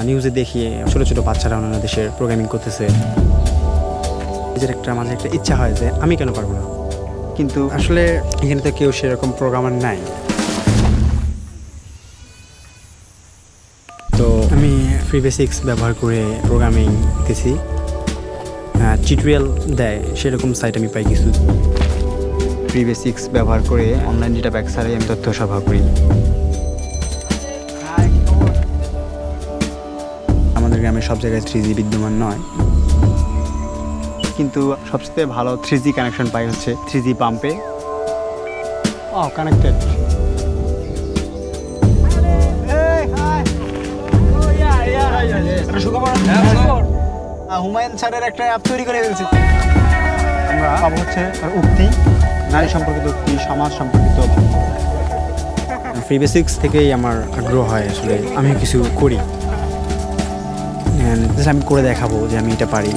নিউজে দেখি ছোটো ছোটো বাচ্চারা অন্যান্য দেশের প্রোগ্রামিং করতেছে। নিজের মাঝে একটা ইচ্ছা হয় যে আমি কেন পারবো না, কিন্তু আসলে এখানে তো কেউ সেরকম প্রোগ্রামার নাই। তো আমি ফ্রি বেসিক্স ব্যবহার করে প্রোগ্রামিং দিতেছি। টিউটোরিয়াল দেয় সেরকম সাইট আমি পাই কিছু। ফ্রি বেসিক্স ব্যবহার করে অনলাইন ডেটা ব্যাক ছাড়াই আমি তথ্য সরবরাহ করি। আমাদের গ্রামে সব জায়গায় 3G বিদ্যমান নয়, কিন্তু সবচেয়ে ভালো 3G কানেকশন পাই হচ্ছে 3G পাম্পে। কানেক্টেড। হুমায়ুন স্যারের একটা অ্যাপ তৈরি করে ফেলছি আমরা। পাবো হচ্ছে উক্তি, নারী সম্পর্কিত উক্তি, সমাজ সম্পর্কিত। ফ্রি বেসিক্স থেকেই আমার আগ্রহ হয় আসলে আমি কিছু করি, আমি করে দেখাবো যে আমি এটা পারি।